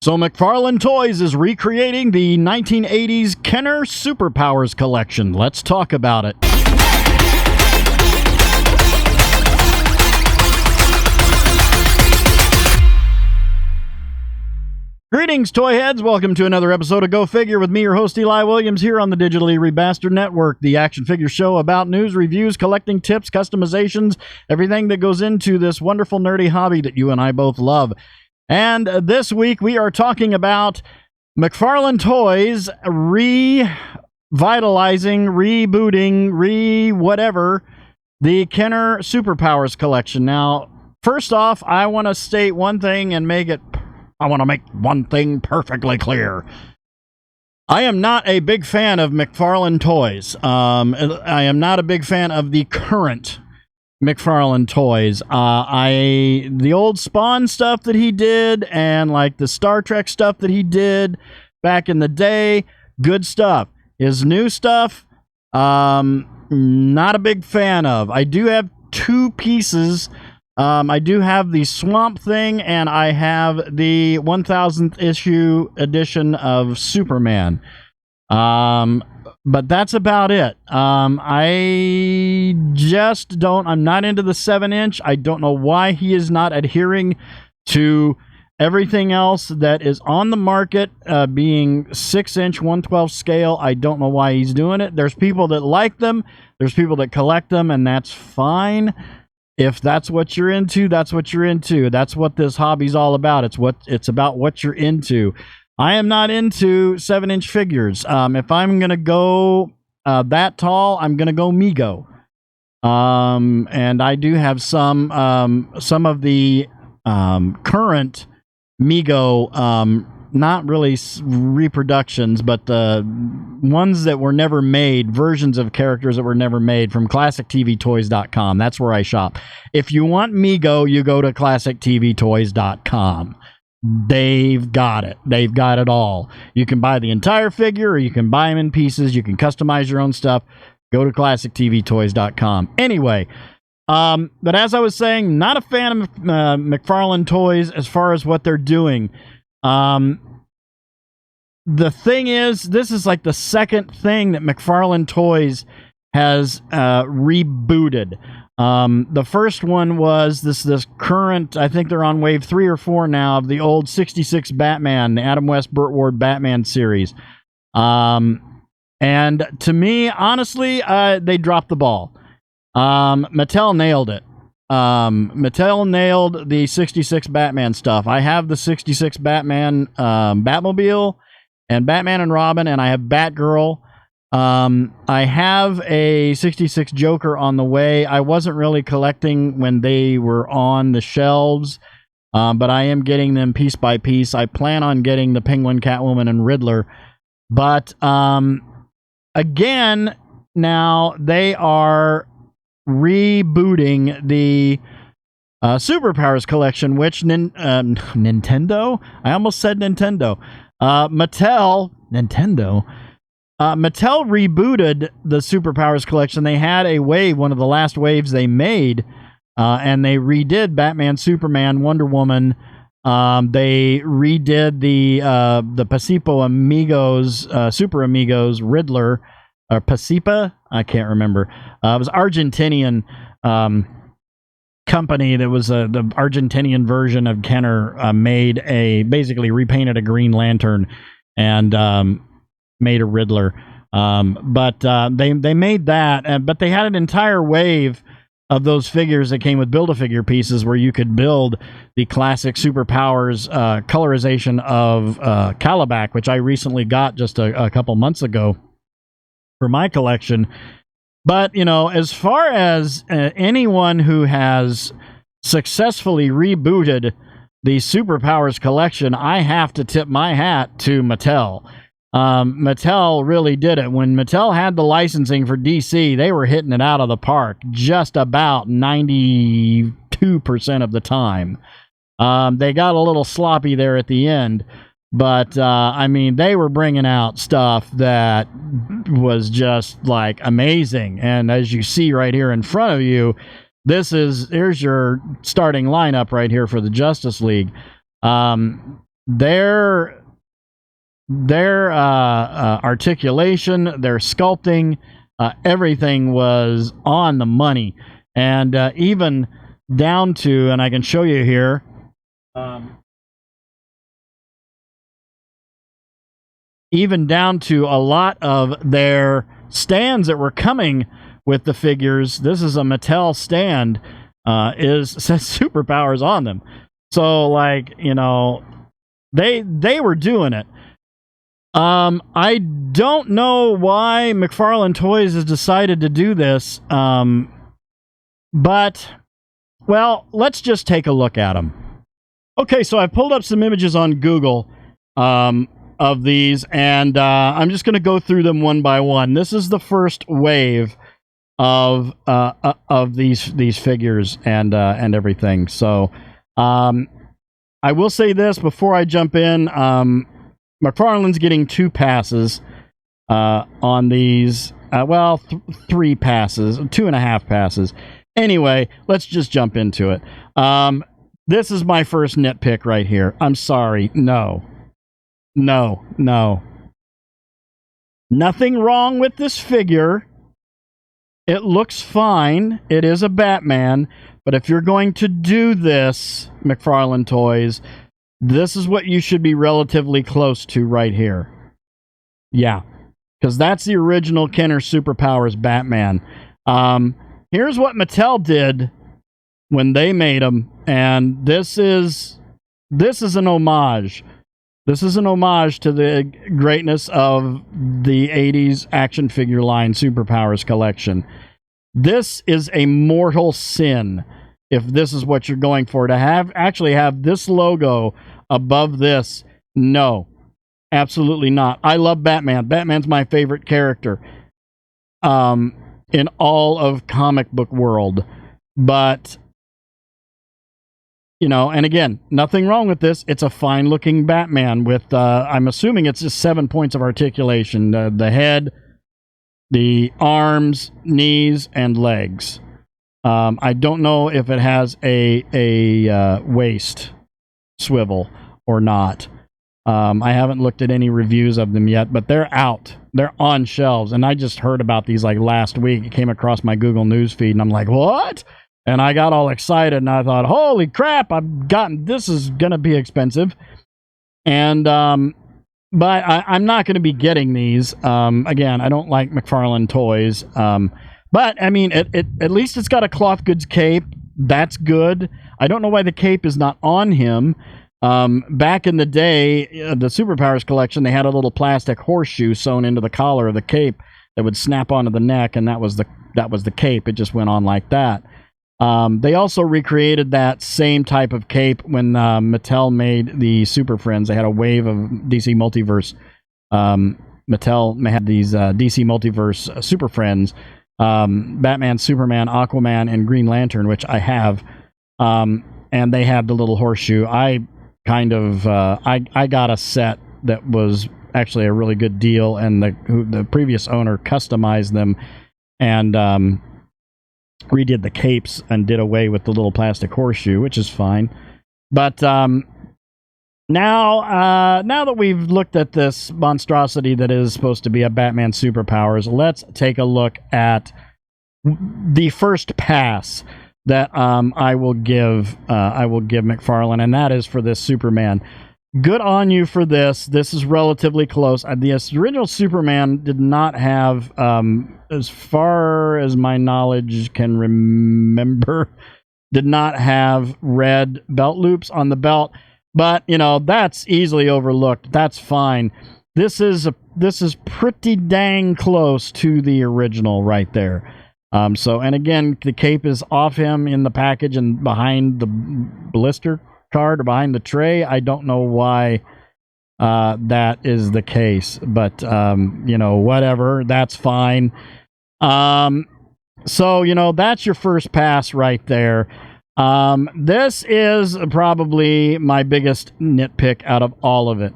So McFarlane Toys is recreating the 1980s Kenner Superpowers collection. Let's talk about it. Greetings, toy heads. Welcome to another episode of Go Figure with me, your host, Eli Williams, here on the Digitally Rebastard Network, the action figure show about news, reviews, collecting tips, customizations, everything that goes into this wonderful nerdy hobby that you and I both love. And this week we are talking about McFarlane Toys revitalizing, rebooting, whatever, the Kenner Superpowers collection. Now, first off, I want to state one thing and make one thing perfectly clear. I am not a big fan of McFarlane Toys. I am not a big fan of the current McFarlane Toys. The old Spawn stuff that he did and like the Star Trek stuff that he did back in the day, good stuff. His new stuff, not a big fan of. I do have two pieces. I do have the Swamp Thing, and I have the 1000th issue edition of Superman. But that's about it. I'm not into the 7-inch. I don't know why he is not adhering to everything else that is on the market, being 6-inch, 1/12 scale. I don't know why he's doing it. There's people that like them. There's people that collect them, and that's fine. If that's what you're into, that's what you're into. That's what this hobby's all about. It's about what you're into. I am not into 7-inch figures. If I'm going to go that tall, I'm going to go Mego. And I do have some of the current Mego, not really reproductions, but ones that were never made, versions of characters that were never made, from ClassicTVToys.com. That's where I shop. If you want Mego, you go to ClassicTVToys.com. They've got it. They've got it all. You can buy the entire figure, or you can buy them in pieces. You can customize your own stuff. Go to ClassicTVToys.com. Anyway, but as I was saying, not a fan of McFarlane Toys as far as what they're doing. The thing is, this is like the second thing that McFarlane Toys has rebooted. The first one was this current, I think they're on wave 3 or 4 now, of the old 66 Batman, the Adam West, Burt Ward Batman series. And to me, honestly, they dropped the ball. Mattel nailed it. Mattel nailed the 66 Batman stuff. I have the 66 Batman Batmobile and Batman and Robin, and I have Batgirl. I have a 66 Joker on the way. I wasn't really collecting when they were on the shelves, but I am getting them piece by piece. I plan on getting the Penguin, Catwoman, and Riddler. But again, now they are rebooting the Superpowers collection, which Nintendo? I almost said Nintendo. Mattel rebooted the Superpowers collection. They had a wave, one of the last waves they made, and they redid Batman, Superman, Wonder Woman. They redid the Pacipo Amigos, Super Amigos, Riddler, or Pacipa? I can't remember. It was Argentinian company that was the Argentinian version of Kenner, basically repainted a Green Lantern and made a Riddler. But they made that, but they had an entire wave of those figures that came with Build-A-Figure pieces where you could build the classic Superpowers colorization of Calabac, which I recently got just a couple months ago for my collection. But, you know, as far as anyone who has successfully rebooted the Superpowers collection, I have to tip my hat to Mattel. Mattel really did it. When Mattel had the licensing for DC, they were hitting it out of the park just about 92% of the time. They got a little sloppy there at the end, but I mean, they were bringing out stuff that was just like amazing. And as you see right here in front of you, here's your starting lineup right here for the Justice League. their articulation, their sculpting, everything was on the money. And even down to, and I can show you here, even down to a lot of their stands that were coming with the figures. This is a Mattel stand, says Superpowers on them. So, like, you know, they were doing it. I don't know why McFarlane Toys has decided to do this, but, well, let's just take a look at them. Okay, so I pulled up some images on Google of these, and I'm just going to go through them one by one. This is the first wave of these figures and everything. So I will say this before I jump in. McFarlane's getting 2 passes on these. Well, 3 passes, 2.5 passes. Anyway, let's just jump into it. This is my first nitpick right here. I'm sorry. No. Nothing wrong with this figure. It looks fine. It is a Batman. But if you're going to do this, McFarlane Toys, this is what you should be relatively close to right here. Yeah. Because that's the original Kenner Superpowers Batman. Here's what Mattel did when they made them. And this is an homage. This is an homage to the greatness of the 80s action figure line Superpowers collection. This is a mortal sin if this is what you're going for. To actually have this logo above this, no. Absolutely not. I love Batman. Batman's my favorite character in all of comic book world. But, you know, and again, nothing wrong with this. It's a fine-looking Batman with, I'm assuming it's just 7 points of articulation. The head, the arms, knees, and legs. I don't know if it has a waist swivel or not. I haven't looked at any reviews of them yet, but they're out. They're on shelves, and I just heard about these like last week. It came across my Google News feed, and I'm like, what? And I got all excited, and I thought, holy crap, this is going to be expensive. And, but I'm not going to be getting these. Again, I don't like McFarlane Toys. But, I mean, at least it's got a cloth goods cape. That's good. I don't know why the cape is not on him. Back in the day, the Superpowers collection, they had a little plastic horseshoe sewn into the collar of the cape that would snap onto the neck, and that was the cape. It just went on like that. They also recreated that same type of cape when Mattel made the Super Friends. They had a wave of DC Multiverse. Mattel had these DC Multiverse Super Friends. Batman, Superman, Aquaman, and Green Lantern, which I have. And they had the little horseshoe. I got a set that was actually a really good deal, and the previous owner customized them and redid the capes and did away with the little plastic horseshoe, which is fine. But now that we've looked at this monstrosity that is supposed to be a Batman Superpowers, let's take a look at the first pass that I will give McFarlane, and that is for this Superman. Good on you for this. This is relatively close. The original Superman did not have, as far as my knowledge can remember, did not have red belt loops on the belt. But, you know, that's easily overlooked. That's fine. This is pretty dang close to the original right there. And again, the cape is off him in the package and behind the blister card or behind the tray. I don't know why that is the case, but you know, whatever, that's fine. So, you know, that's your first pass right there. This is probably my biggest nitpick out of all of it.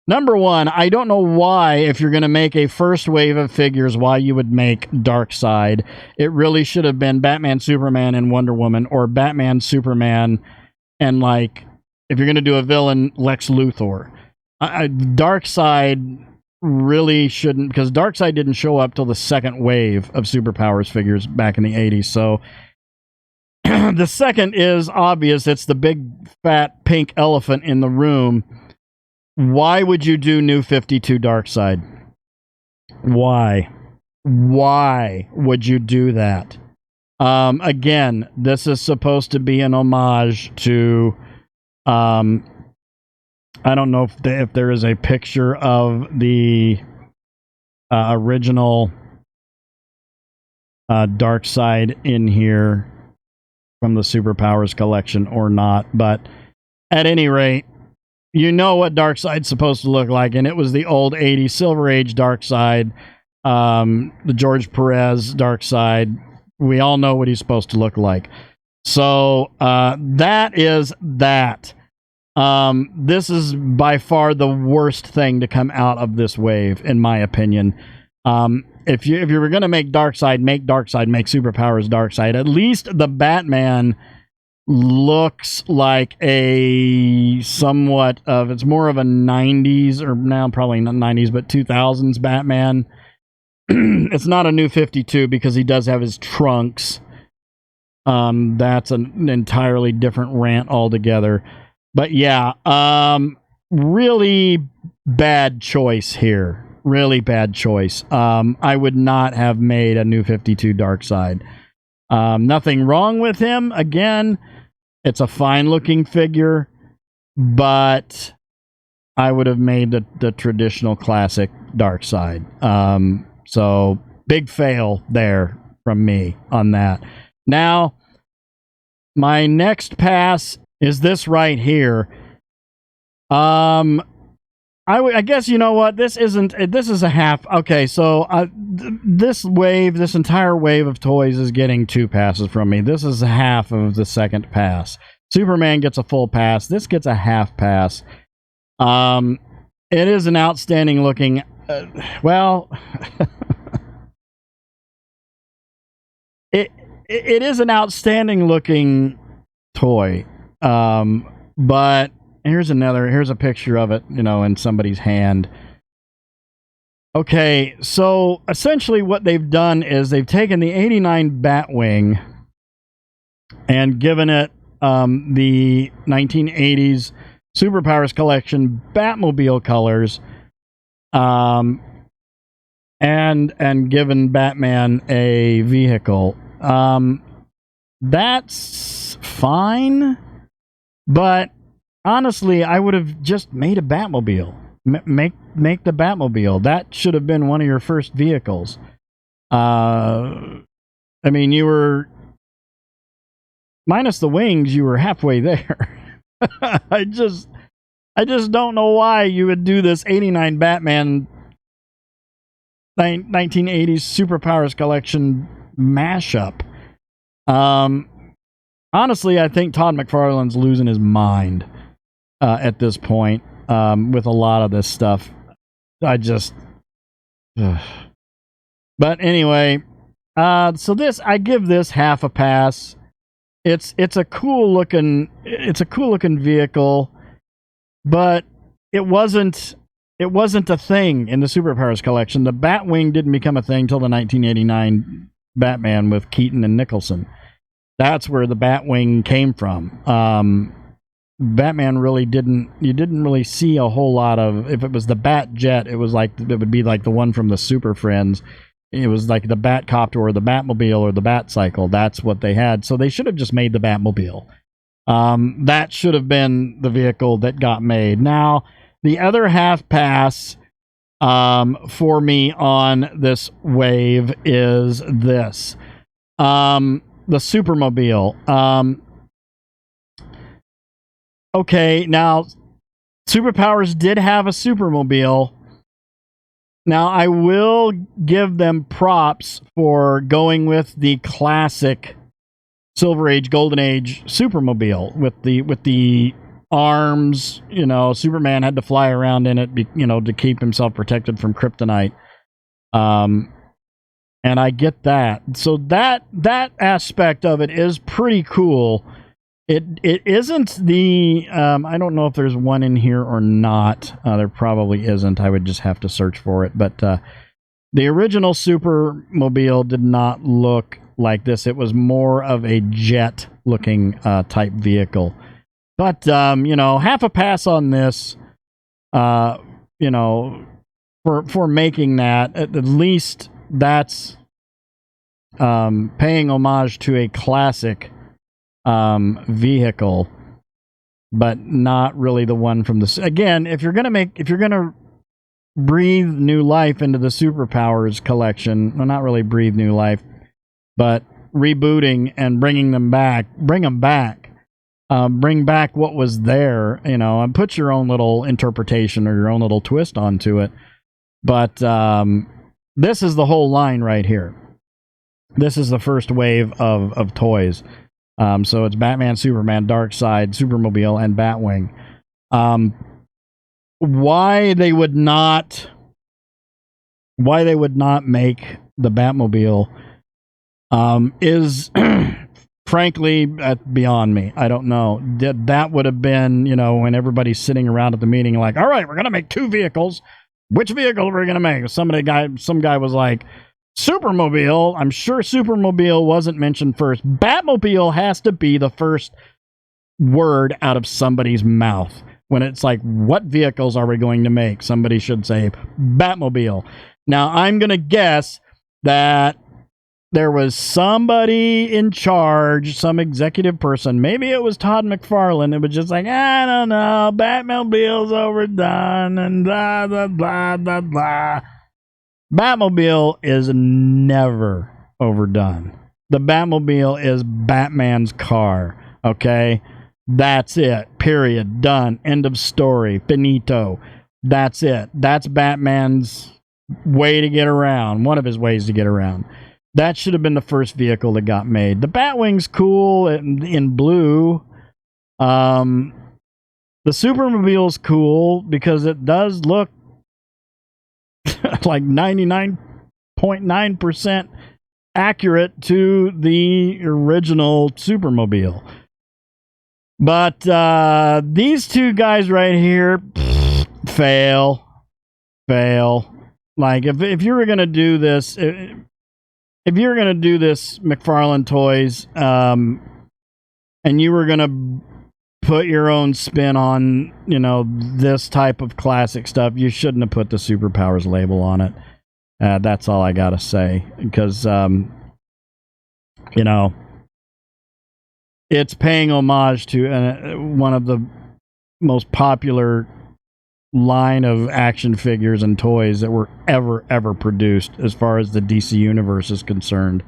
Number one, I don't know why, if you're going to make a first wave of figures, why you would make Darkseid. It really should have been Batman, Superman, and Wonder Woman, or Batman, Superman, and like if you're going to do a villain, Lex Luthor. Darkseid really shouldn't, because Darkseid didn't show up till the second wave of Superpowers figures back in the 80s. So the second is obvious. It's the big fat pink elephant in the room. Why would you do New 52 Darkseid? Why? Why would you do that? Again, this is supposed to be an homage to I don't know if there is a picture of the original Darkseid in here from the Superpowers collection or not, but at any rate, you know what Darkseid's supposed to look like, and it was the old 80s Silver Age Darkseid, the George Perez Darkseid. We all know what he's supposed to look like. So that is that. This is by far the worst thing to come out of this wave, in my opinion. If you were going to make Darkseid, make Superpowers Darkseid. At least the Batman looks like a somewhat of, it's more of a 90s, or now probably not 90s, but 2000s Batman. It's not a New 52 because he does have his trunks. That's an entirely different rant altogether. But yeah, really bad choice here. Really bad choice. I would not have made a New 52 Darkseid. Nothing wrong with him. Again, it's a fine-looking figure, but I would have made the traditional classic Darkseid. So, big fail there from me on that. Now, my next pass is this right here. I guess, you know what, this is a half. Okay, so this entire wave of toys is getting 2 passes from me. This is half of the second pass. Superman gets a full pass. This gets a half pass. It is an outstanding looking, well, it is an outstanding looking toy. But here's a picture of it, you know, in somebody's hand. Okay, so essentially what they've done is they've taken the 89 Batwing and given it the 1980s Superpowers collection Batmobile colors, and given Batman a vehicle. That's fine, but honestly, I would have just made a Batmobile. Make the Batmobile. That should have been one of your first vehicles. I mean, you were minus the wings. You were halfway there. I just don't know why you would do this 89 Batman 1980s Superpowers collection mashup. Honestly, I think Todd McFarlane's losing his mind at this point with a lot of this stuff. But anyway, so I give this half a pass. It's a cool looking vehicle, but it wasn't a thing in the Superpowers collection. The Batwing didn't become a thing till the 1989 Batman with Keaton and Nicholson. That's where the Batwing came from. Batman really didn't really see a whole lot of, if it was the Bat Jet, it would be like the one from the Super Friends. It was like the Batcopter or the Batmobile or the Batcycle. That's what they had. So they should have just made the Batmobile. That should have been the vehicle that got made. Now, the other half pass for me on this wave is this. The Supermobile. Okay, now, Superpowers did have a Supermobile. Now, I will give them props for going with the classic Silver Age, Golden Age Supermobile with the arms. You know, Superman had to fly around in it, you know, to keep himself protected from kryptonite. And I get that. So that aspect of it is pretty cool. It isn't the I don't know if there's one in here or not. There probably isn't. I would just have to search for it. But the original Supermobile did not look like this. It was more of a jet-looking type vehicle. But you know, half a pass on this. You know, for making that. At least that's paying homage to a classic vehicle, but not really the one from the. Again, if you're gonna breathe new life into the Superpowers collection, well, not really breathe new life, but rebooting and bring back what was there, you know, and put your own little interpretation or your own little twist onto it. But this is the whole line right here. This is the first wave of toys. So it's Batman, Superman, Darkseid, Supermobile, and Batwing. Why they would not make the Batmobile is frankly beyond me. I don't know. That would have been, you know, when everybody's sitting around at the meeting like, all right, we're gonna make 2 vehicles. Which vehicle are we gonna make? Some guy was like, Supermobile. I'm sure Supermobile wasn't mentioned first. Batmobile has to be the first word out of somebody's mouth. When it's like, what vehicles are we going to make? Somebody should say Batmobile. Now, I'm going to guess that there was somebody in charge, some executive person. Maybe it was Todd McFarlane. It was just like, I don't know, Batmobile's overdone and blah, blah, blah, blah, blah. Batmobile is never overdone. The Batmobile is Batman's car, okay? That's it. Period. Done. End of story. Finito. That's it. That's Batman's way to get around. One of his ways to get around. That should have been the first vehicle that got made. The Batwing's cool in blue. The Supermobile's cool because it does look like 99.9% accurate to the original Supermobile. But these two guys right here, fail. Like, if you were going to do this, McFarlane Toys, and you were going to put your own spin on, you know, this type of classic stuff, you shouldn't have put the Superpowers label on it. That's all I got to say. Because, you know, it's paying homage to one of the most popular line of action figures and toys that were ever produced as far as the DC Universe is concerned.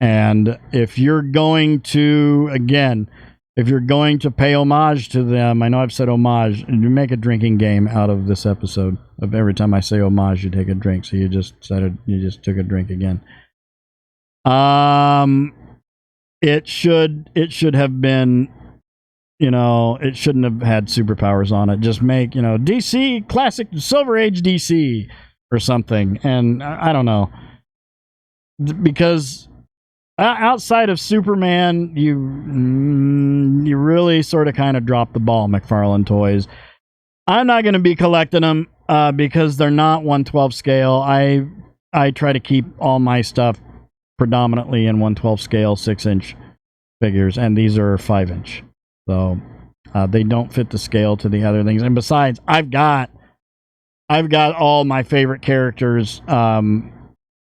And if you're going to, again, if you're going to pay homage to them, I know I've said homage, and you make a drinking game out of this episode. Of every time I say homage, you take a drink. So you just said it, you just took a drink again. It should have been, you know, it shouldn't have had Superpowers on it. Just make, you know, DC classic Silver Age DC or something. And I don't know, because outside of Superman, you really sort of kind of dropped the ball, McFarlane Toys. I'm not going to be collecting them because they're not 1/12 scale. I try to keep all my stuff predominantly in 1/12 scale 6-inch figures, and these are 5-inch. So they don't fit the scale to the other things. And besides, I've got all my favorite characters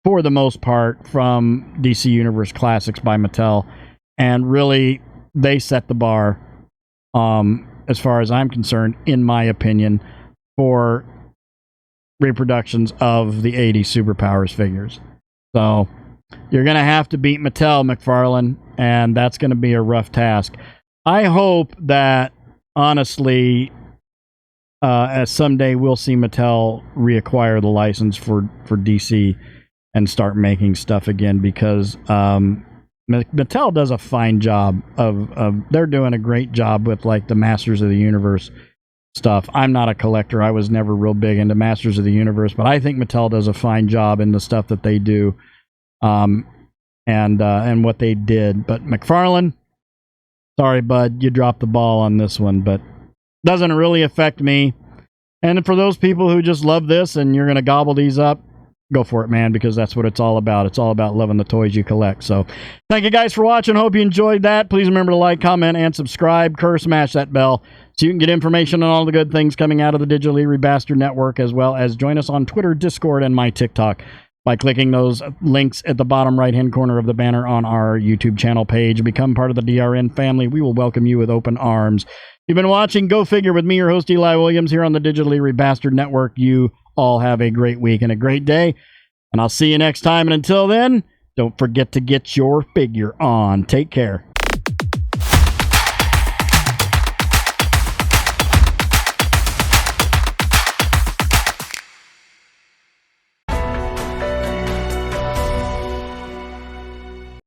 for the most part from DC Universe Classics by Mattel, and really they set the bar as far as I'm concerned, in my opinion, for reproductions of the 80s Superpowers figures. So you're going to have to beat Mattel, McFarlane, and that's going to be a rough task. I hope that, honestly, as someday we'll see Mattel reacquire the license for DC and start making stuff again, because Mattel does a fine job of they're doing a great job with, like, the Masters of the Universe stuff. I'm not a collector. I was never real big into Masters of the Universe, but I think Mattel does a fine job in the stuff that they do, and what they did. But McFarlane, Sorry, bud, you dropped the ball on this one, but doesn't really affect me. And for those people who just love this and you're going to gobble these up, go for it, man, because that's what it's all about. It's all about loving the toys you collect. So thank you guys for watching. Hope you enjoyed that. Please remember to like, comment, and subscribe. Smash that bell so you can get information on all the good things coming out of the Digitally Rebastard Network, as well as join us on Twitter, Discord, and my TikTok by clicking those links at the bottom right-hand corner of the banner on our YouTube channel page. Become part of the DRN family. We will welcome you with open arms. You've been watching Go Figure with me, your host, Eli Williams, here on the Digitally Rebastard Network. You all have a great week and a great day, and I'll see you next time. And until then, don't forget to get your figure on. Take care.